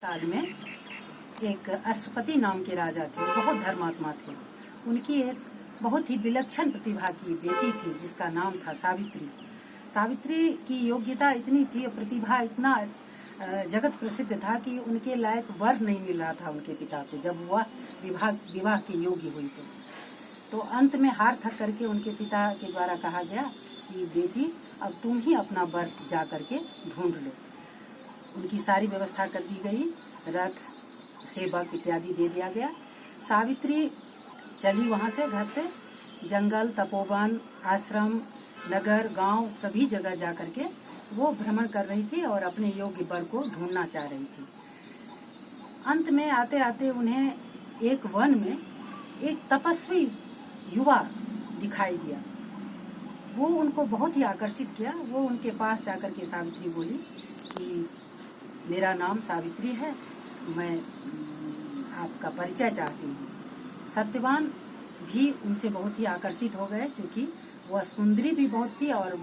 काल में एक अश्वपति नाम के राजा थे, बहुत धर्मात्मा थे। उनकी एक बहुत ही विलक्षण प्रतिभा की बेटी थी जिसका नाम था सावित्री। सावित्री की योग्यता इतनी थी, प्रतिभा इतना जगत प्रसिद्ध था कि उनके लायक वर नहीं मिल रहा था उनके पिता को। जब वह विवाह की योग्य हुई तो अंत में हार थक करके उनके पिता के द्वारा कहा गया कि बेटी अब तुम ही अपना वर जा करके ढूंढ लो। उनकी सारी व्यवस्था कर दी गई, रथ सेवक इत्यादि दे दिया गया। सावित्री चली वहाँ से, घर से जंगल, तपोवन, आश्रम, नगर, गांव सभी जगह जा करके वो भ्रमण कर रही थी और अपने योग्य वर को ढूंढना चाह रही थी। अंत में आते आते उन्हें एक वन में एक तपस्वी युवा दिखाई दिया। वो उनको बहुत ही आकर्षित किया। वो उनके पास जाकर के सावित्री बोली कि मेरा नाम सावित्री है, मैं आपका परिचय चाहती हूँ। सत्यवान भी उनसे बहुत ही आकर्षित हो गए, क्योंकि वह सुंदरी भी बहुत थी और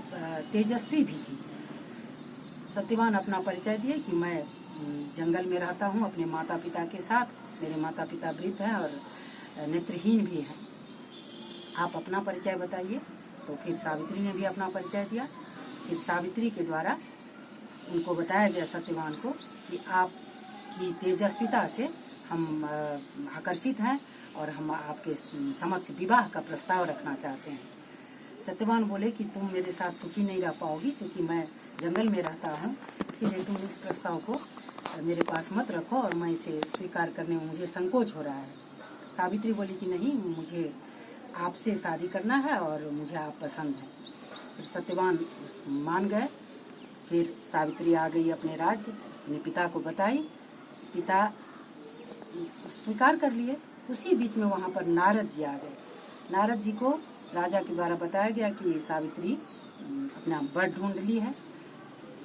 तेजस्वी भी थी। सत्यवान अपना परिचय दिए कि मैं जंगल में रहता हूँ अपने माता पिता के साथ। मेरे माता पिता वृद्ध हैं और नेत्रहीन भी हैं। आप अपना परिचय बताइए। तो फिर सावित्री ने भी अपना परिचय दिया। फिर सावित्री के द्वारा उनको बताया गया सत्यवान को कि आपकी तेजस्विता से हम आकर्षित हैं और हम आपके समक्ष विवाह का प्रस्ताव रखना चाहते हैं। सत्यवान बोले कि तुम मेरे साथ सुखी नहीं रह पाओगी, क्योंकि मैं जंगल में रहता हूँ, इसीलिए तुम इस प्रस्ताव को मेरे पास मत रखो और मैं इसे स्वीकार करने में मुझे संकोच हो रहा है। सावित्री बोली कि नहीं, मुझे आपसे शादी करना है और मुझे आप पसंद हैं। फिर सत्यवान मान गए। फिर सावित्री आ गई अपने राज्य, अपने पिता को बताई। पिता स्वीकार कर लिए। उसी बीच में वहाँ पर नारद जी आ गए। नारद जी को राजा के द्वारा बताया गया कि सावित्री अपना वर ढूंढ ली है।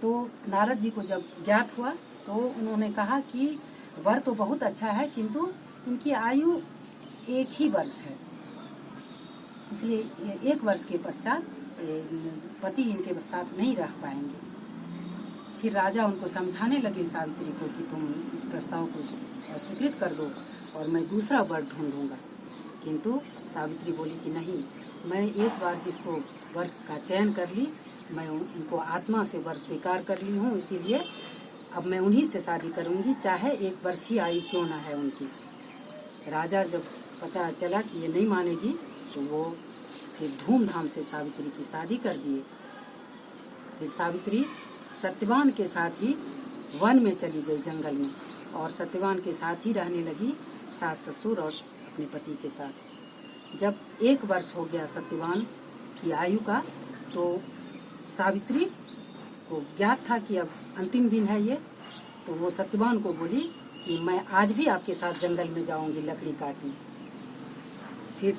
तो नारद जी को जब ज्ञात हुआ तो उन्होंने कहा कि वर तो बहुत अच्छा है, किंतु इनकी आयु 1 ही वर्ष है, इसलिए 1 वर्ष के पश्चात पति इनके साथ नहीं रह पाएंगे। फिर राजा उनको समझाने लगे सावित्री को कि तुम इस प्रस्ताव को स्वीकृत कर दो और मैं दूसरा वर ढूंढूंगा। किंतु सावित्री बोली कि नहीं, मैं एक बार जिसको वर का चयन कर ली, मैं उनको आत्मा से वर स्वीकार कर ली हूँ, इसीलिए अब मैं उन्हीं से शादी करूँगी, चाहे 1 वर्ष ही आयु क्यों ना है उनकी। राजा जब पता चला कि ये नहीं मानेगी तो वो फिर धूमधाम से सावित्री की शादी कर दिए। फिर सावित्री सत्यवान के साथ ही वन में चली गई, जंगल में, और सत्यवान के साथ ही रहने लगी, सास ससुर और अपने पति के साथ। जब 1 वर्ष हो गया सत्यवान की आयु का, तो सावित्री को ज्ञात था कि अब अंतिम दिन है ये। तो वो सत्यवान को बोली कि मैं आज भी आपके साथ जंगल में जाऊंगी लकड़ी काटने। फिर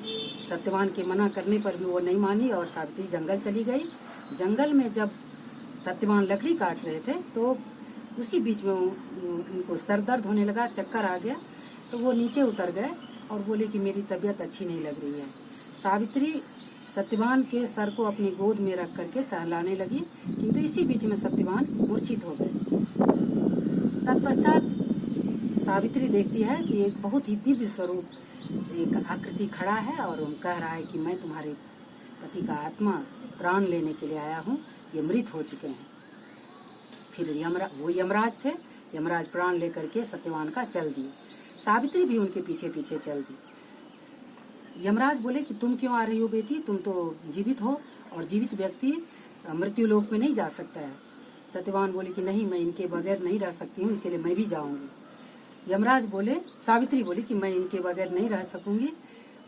सत्यवान के मना करने पर भी वो नहीं मानी और सावित्री जंगल चली गई। जंगल में जब सत्यवान लकड़ी काट रहे थे तो उसी बीच में उनको सर दर्द होने लगा, चक्कर आ गया। तो वो नीचे उतर गए और बोले कि मेरी तबीयत अच्छी नहीं लग रही है। सावित्री सत्यवान के सर को अपनी गोद में रख करके सहलाने लगी, किंतु इसी बीच में सत्यवान मूर्छित हो गए। तत्पश्चात सावित्री देखती है कि एक बहुत ही दिव्य स्वरूप एक आकृति खड़ा है और कह रहा है कि मैं तुम्हारे पति का आत्मा प्राण लेने के लिए आया हूँ, ये मृत हो चुके हैं। फिर वो यमराज थे, यमराज प्राण लेकर के सत्यवान का चल दिए। सावित्री भी उनके पीछे पीछे चल दी। यमराज बोले कि तुम क्यों आ रही हो बेटी, तुम तो जीवित हो और जीवित व्यक्ति मृत्यु लोक में नहीं जा सकता है। सत्यवान बोले कि नहीं, मैं इनके बगैर नहीं रह सकती हूँ, इसलिए मैं भी जाऊंगी। यमराज बोले, सावित्री बोली कि मैं इनके बगैर नहीं रह सकूंगी,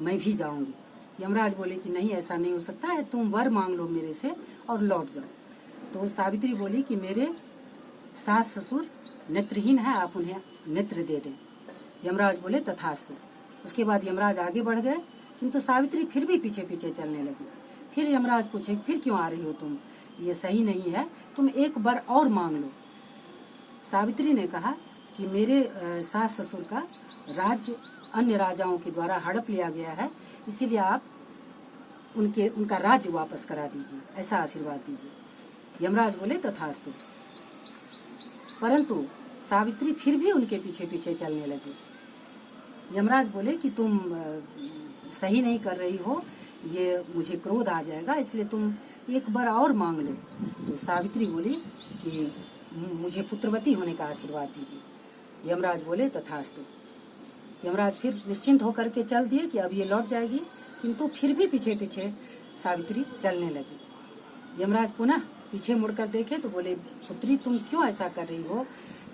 मैं भी जाऊंगी। यमराज बोले कि नहीं, ऐसा नहीं हो सकता है, तुम वर मांग लो मेरे से और लौट जाओ। तो सावित्री बोली कि मेरे सास ससुर नेत्रहीन है, आप उन्हें नेत्र दे दें। यमराज बोले तथास्तु। उसके बाद यमराज आगे बढ़ गए, किंतु सावित्री फिर भी पीछे पीछे चलने लगी। फिर यमराज पूछे, फिर क्यों आ रही हो तुम, ये सही नहीं है, तुम 1 वर और मांग लो। सावित्री ने कहा कि मेरे सास ससुर का राज्य अन्य राजाओं के द्वारा हड़प लिया गया है, इसीलिए आप उनका राज्य वापस करा दीजिए, ऐसा आशीर्वाद दीजिए। यमराज बोले तथास्तु। परंतु सावित्री फिर भी उनके पीछे पीछे चलने लगी। यमराज बोले कि तुम सही नहीं कर रही हो, ये मुझे क्रोध आ जाएगा, इसलिए तुम एक बार और मांग लो। तो सावित्री बोली कि मुझे पुत्रवती होने का आशीर्वाद दीजिए। यमराज बोले तथास्तु। यमराज फिर निश्चिंत होकर के चल दिए कि अब ये लौट जाएगी, किंतु फिर भी पीछे पीछे सावित्री चलने लगी। यमराज पुनः पीछे मुड़कर देखे तो बोले, पुत्री तुम क्यों ऐसा कर रही हो,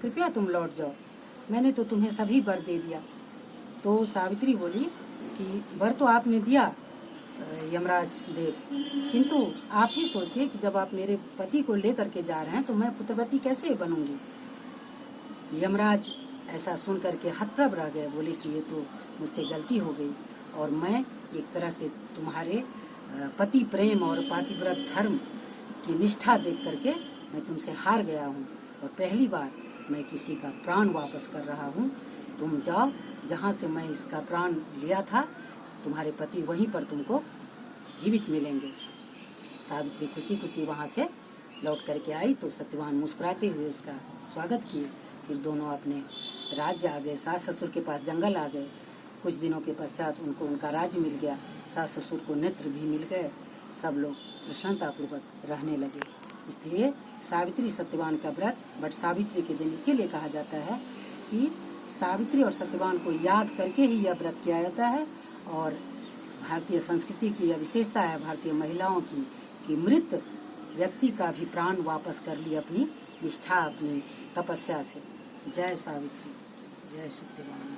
कृपया तुम लौट जाओ, मैंने तो तुम्हें सभी वर दे दिया। तो सावित्री बोली कि वर तो आपने दिया यमराज देव, किंतु आप ही सोचिए कि जब आप मेरे पति को लेकर के जा रहे हैं तो मैं पुत्रवती कैसे बनूंगी। यमराज ऐसा सुन करके हतप्रभ रह गए, बोले कि ये तो मुझसे गलती हो गई और मैं एक तरह से तुम्हारे पति प्रेम और पातिव्रत धर्म की निष्ठा देख करके मैं तुमसे हार गया हूँ और पहली बार मैं किसी का प्राण वापस कर रहा हूँ। तुम जाओ, जहाँ से मैं इसका प्राण लिया था तुम्हारे पति वहीं पर तुमको जीवित मिलेंगे। सावित्री खुशी खुशी वहाँ से लौट करके आई तो सत्यवान मुस्कुराते हुए उसका स्वागत किए। फिर दोनों अपने राज्य आ गए, सास ससुर के पास जंगल आ गए। कुछ दिनों के पश्चात उनको उनका राज्य मिल गया, सास ससुर को नेत्र भी मिल गए, सब लोग प्रसन्नतापूर्वक रहने लगे। इसलिए सावित्री सत्यवान का व्रत बट सावित्री के दिन इसीलिए कहा जाता है कि सावित्री और सत्यवान को याद करके ही यह व्रत किया जाता है। और भारतीय संस्कृति की यह विशेषता है भारतीय महिलाओं की कि मृत व्यक्ति का भी प्राण वापस कर ली अपनी निष्ठा, अपनी तपस्या से। जय सावित्री, जय सत्यवान।